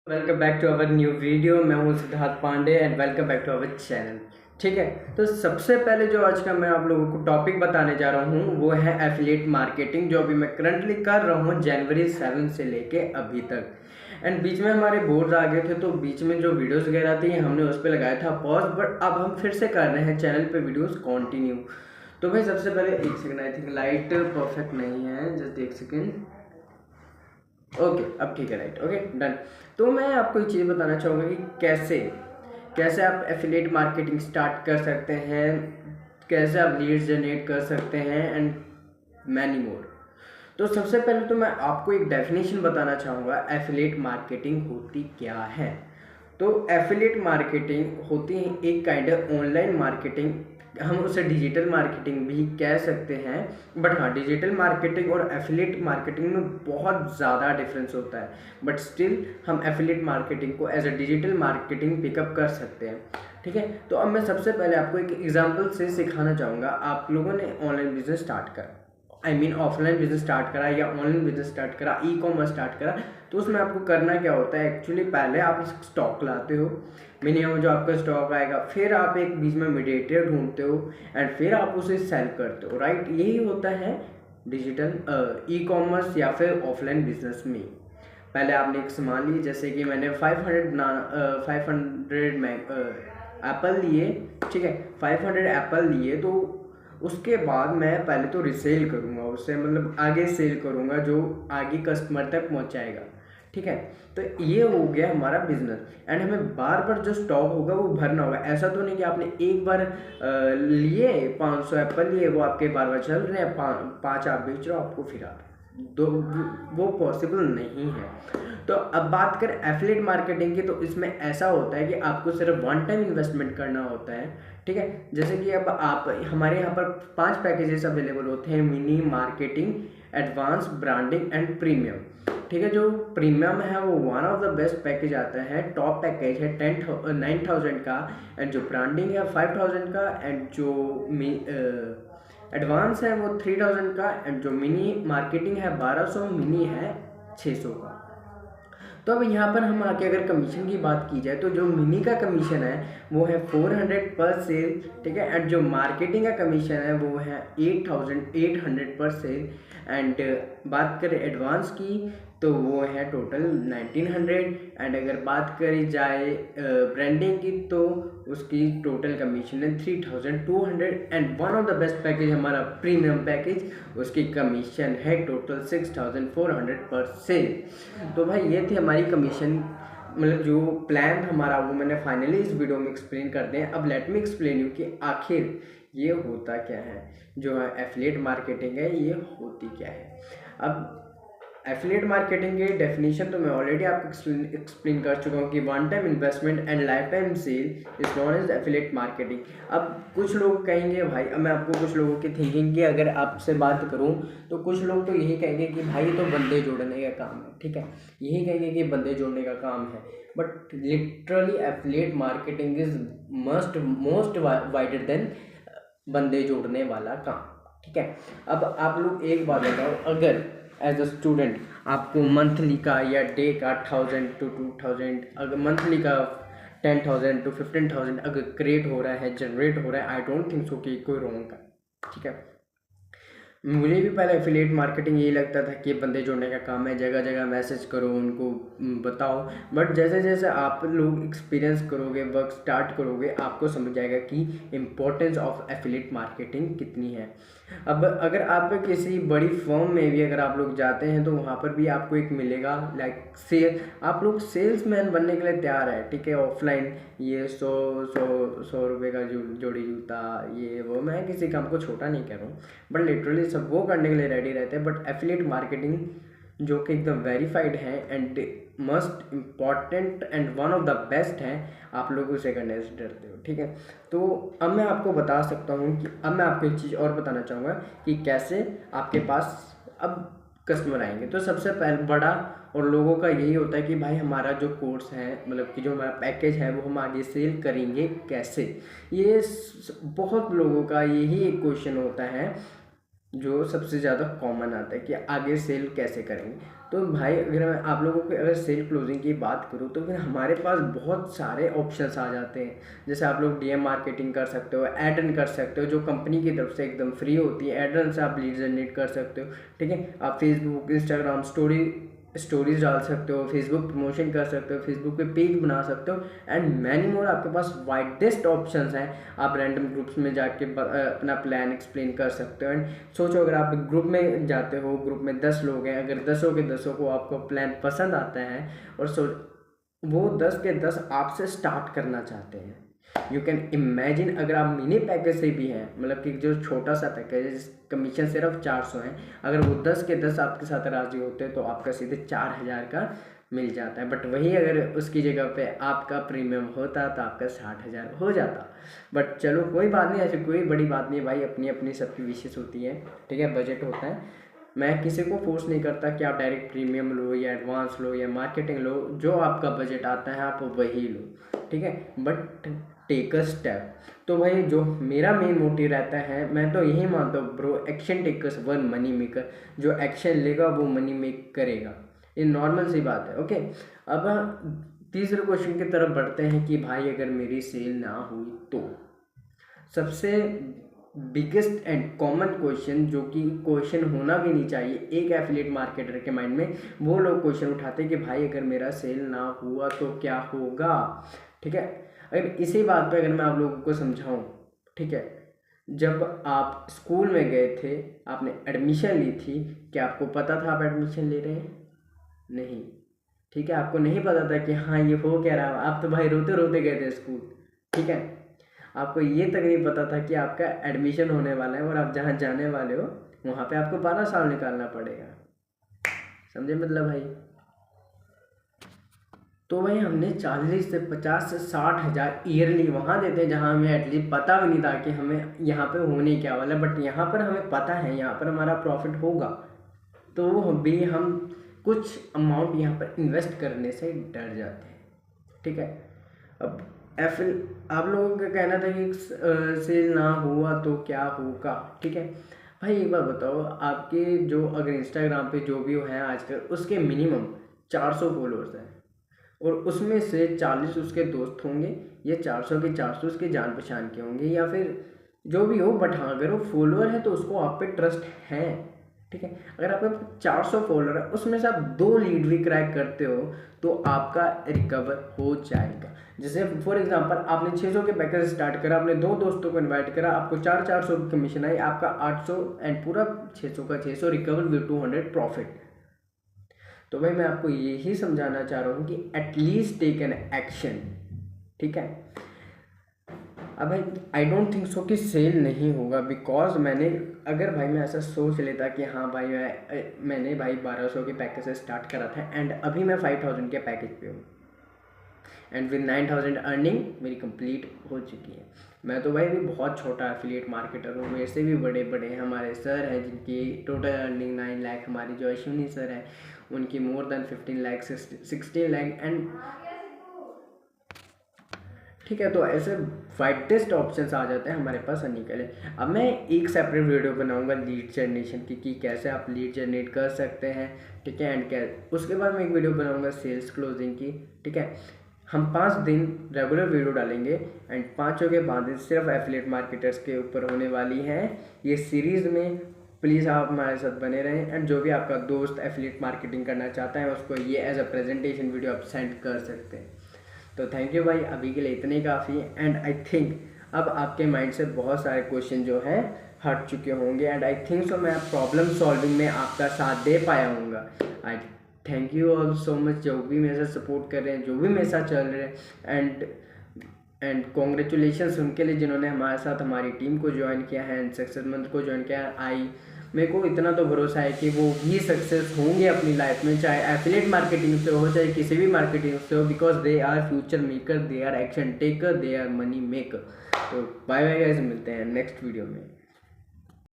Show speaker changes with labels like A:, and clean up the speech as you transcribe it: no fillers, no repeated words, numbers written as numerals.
A: Welcome back to our new video. मैं हूं Siddharth Pandey and welcome back to our channel. ठीक है, तो सबसे पहले जो आज का मैं आप लोगों को टॉपिक बताने जा रहा हूं वो है एफिलिएट मार्केटिंग, जो अभी मैं करंटली कर रहा हूं जनवरी 7 से लेके अभी तक। एंड बीच में हमारे बोर्ड आ गए थे, तो बीच में जो वीडियोस वगैरह थी हमने उस पर लगाया था पॉज, बट अब हम फिर से कर रहे हैं चैनल पे वीडियोस कंटिन्यू। तो भाई सबसे पहले एक second, I think light perfect नहीं है, जस्ट एक सेकंड। ओके, अब ठीक है, राइट, ओके डन। तो मैं आपको एक चीज़ बताना चाहूँगा कि कैसे कैसे आप एफिलिएट मार्केटिंग स्टार्ट कर सकते हैं, कैसे आप लीड्स जनरेट कर सकते हैं एंड मैनी मोर। तो सबसे पहले तो मैं आपको एक डेफिनेशन बताना चाहूँगा एफिलिएट मार्केटिंग होती क्या है। तो एफिलिएट मार्केटिंग होती है एक काइंड ऑफ ऑनलाइन मार्केटिंग, हम उसे डिजिटल मार्केटिंग भी कह सकते हैं। बट हाँ, डिजिटल मार्केटिंग और एफिलिएट मार्केटिंग में बहुत ज़्यादा डिफरेंस होता है, बट स्टिल हम एफिलिएट मार्केटिंग को as a digital marketing pickup कर सकते हैं। ठीक है, तो अब मैं सबसे पहले आपको एक एग्जांपल से सिखाना चाहूँगा। आप लोगों ने ऑनलाइन बिजनेस स्टार्ट करा, ऑफलाइन बिजनेस स्टार्ट करा या ऑनलाइन बिजनेस स्टार्ट करा, ई कॉमर्स स्टार्ट करा, तो उसमें आपको करना क्या होता है एक्चुअली, पहले आप स्टॉक लाते हो, मिनिमम जो आपका स्टॉक आएगा, फिर आप एक बीच में मीडिएटर ढूंढते हो एंड फिर आप उसे सेल करते हो, राइट। यही होता है डिजिटल ई कॉमर्स या फिर ऑफलाइन बिजनेस में। पहले आपने एक सामान ली, जैसे कि मैंने 500 एप्पल लिए, ठीक है, 500 एप्पल लिए, तो उसके बाद मैं पहले तो रिसेल करूँगा उससे, मतलब आगे सेल करूँगा जो आगे कस्टमर तक पहुँचाएगा। ठीक है, तो ये हो गया हमारा बिजनेस। एंड हमें बार बार जो स्टॉक होगा वो भरना होगा। ऐसा तो नहीं कि आपने एक बार लिए 500 एप्पल लिए, वो आपके बार बार चल रहे हैं, पाँच आप बेच रहे हो, आपको फिर आप दो, वो पॉसिबल नहीं है। तो अब बात करें एफिलिएट मार्केटिंग की, तो इसमें ऐसा होता है कि आपको सिर्फ वन टाइम इन्वेस्टमेंट करना होता है। ठीक है, जैसे कि अब आप हमारे यहाँ पर 5 पैकेजेस अवेलेबल होते हैं: mini, marketing, advance, branding and premium. ठीक है, जो प्रीमियम है वो one of the best package आता है, टॉप पैकेज है 9,000 का, एंड जो ब्रांडिंग है 5,000 का, एंड जो एडवांस है वो 3,000 का, एंड जो मिनी मार्केटिंग है 1,200, मिनी है 600 का। तो अब यहाँ पर हम आके अगर कमीशन की बात की जाए, तो जो मिनी का कमीशन है वो है 400 पर सेल, ठीक है, एंड जो मार्केटिंग का कमीशन है वो है 8,800 पर सेल। एंड बात करें एडवांस की, तो वो है टोटल 1,900। एंड अगर बात करी जाए ब्रांडिंग की, तो उसकी टोटल कमीशन है 3,200। And one of the best package हमारा प्रीमियम पैकेज, उसकी कमीशन है टोटल 6,400 पर सेल। तो भाई ये थी हमारी कमीशन, मतलब जो प्लान हमारा वो मैंने फाइनली इस वीडियो में एक्सप्लेन कर दें। अब लेट मी एक्सप्लेन यू कि आखिर ये होता क्या है, जो एफिलिएट मार्केटिंग है ये होती क्या है। अब एफिलिएट मार्केटिंग की डेफिनेशन तो मैं ऑलरेडी आपको एक्सप्लेन कर चुका हूँ कि one time investment and life time sale is known as affiliate marketing. अब कुछ लोग कहेंगे भाई, अब मैं आपको कुछ लोगों की थिंकिंग की अगर आपसे बात करूँ, तो कुछ लोग तो यही कहेंगे कि भाई ये तो बंदे जोड़ने का काम है। ठीक है, यही कहेंगे कि बंदे जोड़ने का काम है, but literally affiliate marketing is most wider than बंदे जोड़ने वाला काम। ठीक है, अब आप लोग एक बात बताओ, अगर एज अ स्टूडेंट आपको मंथली का या डे का 1,000 to 2,000, अगर मंथली का 10,000 to 15,000 अगर क्रिएट हो रहा है, जनरेट हो रहा है, आई डोंट थिंक सो कि कोई रॉन्ग का। ठीक है, मुझे भी पहले एफिलिएट मार्केटिंग यही लगता था कि बंदे जोड़ने का काम है, जगह जगह मैसेज करो, उनको बताओ। बट जैसे जैसे आप लोग एक्सपीरियंस करोगे, वर्क स्टार्ट करोगे, आपको समझ आएगा कि इम्पोर्टेंस ऑफ एफिलिएट मार्केटिंग कितनी है। अब अगर आप किसी बड़ी फर्म में भी अगर आप लोग जाते हैं, तो वहाँ पर भी आपको एक मिलेगा लाइक सेल, आप लोग सेल्समैन बनने के लिए तैयार है। ठीक है, ऑफलाइन ये 100 रुपये का जोड़ी जूता, ये वो, मैं किसी काम को छोटा नहीं कह रहा हूँ, बट लिटरली सब वो करने के लिए रेडी रहते हैं। बट एफिलिएट मार्केटिंग जो कि एकदम वेरीफाइड है and must important and one of the best है, आप लोग उसे करने से डरते हो। ठीक है, तो अब मैं आपको बता सकता हूँ कि अब मैं आपको एक चीज़ और बताना चाहूँगा कि कैसे आपके पास अब कस्टमर आएंगे। तो सबसे पहले बड़ा और लोगों का यही होता है कि भाई हमारा जो कोर्स है, मतलब कि जो हमारा पैकेज है, वो हम आगे सेल करेंगे कैसे। ये बहुत लोगों का यही एक क्वेश्चन होता है जो सबसे ज़्यादा कॉमन आता है कि आगे सेल कैसे करेंगे। तो भाई अगर मैं आप लोगों को अगर सेल क्लोजिंग की बात करूँ तो फिर हमारे पास बहुत सारे ऑप्शंस आ जाते हैं। जैसे आप लोग डीएम मार्केटिंग कर सकते हो, एड रन कर सकते हो जो कंपनी की तरफ से एकदम फ्री होती है, एड रन से आप लीड जनरेट कर सकते हो। ठीक है, आप फेसबुक, इंस्टाग्राम स्टोरीज डाल सकते हो, फेसबुक प्रमोशन कर सकते हो, फेसबुक पे पेज बना सकते हो एंड मैनी मोर। आपके पास वाइडेस्ट ऑप्शंस हैं। आप रैंडम ग्रुप्स में जाके अपना प्लान एक्सप्लेन कर सकते हो। एंड सोचो अगर आप ग्रुप में जाते हो, ग्रुप में 10 लोग हैं, अगर 10 के 10 को आपको प्लान पसंद आता है और वो 10 के 10 आपसे स्टार्ट करना चाहते हैं, यू कैन इमेजिन अगर आप मिनी पैकेज से भी हैं, मतलब कि जो छोटा सा पैकेज है कमीशन सिर्फ 400 है, अगर वो 10 के 10 आपके साथ राजी होते हैं तो आपका सीधे 4000 का मिल जाता है। बट वही अगर उसकी जगह पे आपका प्रीमियम होता तो आपका 60,000 हो जाता। बट चलो कोई बात नहीं, ऐसी कोई बड़ी बात नहीं भाई, अपनी अपनी सबकी विशेष होती है। ठीक है, बजट होता है। मैं किसी को फोर्स नहीं करता कि आप डायरेक्ट प्रीमियम लो या एडवांस लो या मार्केटिंग लो, जो आपका बजट आता है आप वही लो। ठीक है, बट टेक अ स्टेप। तो भाई जो मेरा मेन मोटिव रहता है, मैं तो यही मानता हूँ bro, action takers one money maker. जो एक्शन लेगा वो मनी मेक करेगा, ये नॉर्मल सी बात है। ओके, अब तीसरे क्वेश्चन की तरफ बढ़ते हैं कि भाई अगर मेरी सेल ना हुई तो। सबसे बिगेस्ट एंड कॉमन क्वेश्चन, जो कि क्वेश्चन होना भी नहीं चाहिए एक एफिलिएट मार्केटर के माइंड में, वो लोग क्वेश्चन उठाते हैं कि भाई अगर मेरा सेल ना हुआ तो क्या होगा। ठीक है, अगर इसी बात पे अगर मैं आप लोगों को समझाऊं, ठीक है, जब आप स्कूल में गए थे, आपने एडमिशन ली थी, क्या आपको पता था आप एडमिशन ले रहे हैं? नहीं। ठीक है, आपको नहीं पता था कि हाँ ये हो क्या रहा है। आप तो भाई रोते रोते गए थे स्कूल। ठीक है, आपको ये तक नहीं पता था कि आपका एडमिशन होने वाला है और आप जहाँ जाने वाले हो वहाँ पे आपको 12 साल निकालना पड़ेगा। समझे मतलब भाई? तो भाई हमने 40 से 50 से 60,000 ईयरली वहाँ देते हैं जहाँ हमें एटलीस्ट पता भी नहीं था कि हमें यहाँ पे होने क्या वाला है। बट यहाँ पर हमें पता है यहाँ पर हमारा प्रॉफिट होगा, तो भी हम कुछ अमाउंट यहाँ पर इन्वेस्ट करने से डर जाते हैं। ठीक है, अब आप लोगों का कहना था कि सेल ना हुआ तो क्या होगा। ठीक है भाई, एक बार बताओ, आपके जो अगर इंस्टाग्राम पे जो भी है आजकल, उसके मिनिमम 400 फॉलोअर्स हैं और उसमें से 40 उसके दोस्त होंगे, या 400 के 400 उसके जान पहचान के होंगे, या फिर जो भी हो। बट हाँ, अगर वो फॉलोअर है तो उसको आप पे ट्रस्ट है। ठीक है, अगर आपके 400 फॉलोअर है, उसमें से आप 2 लीड भी क्रैक करते हो तो आपका रिकवर हो जाएगा। जैसे फॉर एग्जांपल आपने 600 के पैकेज स्टार्ट करा, आपने 2 दोस्तों को इनवाइट करा, आपको 400 की कमीशन आई, आपका 800 एंड पूरा 600 का 600 रिकवर विद 200 प्रॉफिट। तो भाई मैं आपको यही समझाना चाह रहा हूँ कि एटलीस्ट टेक एन एक्शन। ठीक है, अब भाई आई डोंट थिंक सो कि सेल नहीं होगा, बिकॉज अगर भाई मैं ऐसा सोच लेता कि हाँ भाई मैंने भाई 1200 के पैकेज से स्टार्ट करा था एंड अभी मैं 5000 के पैकेज पे हूँ एंड विद 9000 अर्निंग मेरी कंप्लीट हो चुकी है। मैं तो भाई भी बहुत छोटा एफिलिएट मार्केटर हूँ, मेरे से भी बड़े बड़े हैं हमारे सर हैं जिनकी टोटल अर्निंग 9 लाख, हमारी जो अश्विनी सर हैं उनकी more than 15 lakh, 16 lakh and. ठीक है, तो ऐसे वाइडेस्ट ऑप्शंस आ जाते हैं हमारे पास अर्निंग के लिए। अब मैं एक सेपरेट वीडियो बनाऊंगा लीड जनरेशन की कि कैसे आप लीड जनरेट कर सकते हैं। ठीक है, एंड क्या उसके बाद मैं एक वीडियो बनाऊंगा सेल्स क्लोजिंग की। ठीक है, हम 5 दिन रेगुलर वीडियो डालेंगे एंड 5 के 5 दिन सिर्फ एफिलिएट मार्केटर्स के ऊपर होने वाली हैं ये सीरीज़ में। प्लीज़ आप हमारे साथ बने रहें एंड जो भी आपका दोस्त एफिलिएट मार्केटिंग करना चाहता है उसको ये एज अ प्रेजेंटेशन वीडियो आप सेंड कर सकते हैं। तो थैंक यू भाई, अभी के लिए इतने काफ़ी है एंड आई थिंक अब आपके माइंड से बहुत सारे क्वेश्चन जो हैं हट चुके होंगे एंड आई थिंक सो मैं प्रॉब्लम सॉल्विंग में आपका साथ दे पाया हूँगा। I thank you all so much, जो भी मेरे साथ सपोर्ट कर रहे हैं, जो भी मेरे साथ चल रहे हैं एंड कॉन्ग्रेचुलेशंस उनके लिए जिन्होंने हमारे साथ हमारी टीम को ज्वाइन किया है एंड सक्सेस मंथ को ज्वाइन किया है। मेरे को इतना तो भरोसा है कि वो भी सक्सेस होंगे अपनी लाइफ में, चाहे एफिलिएट मार्केटिंग से हो चाहे किसी भी मार्केटिंग से हो, because they are future maker, they are action taker, they are money maker. तो बाय बाय गाइस, मिलते हैं नेक्स्ट वीडियो में।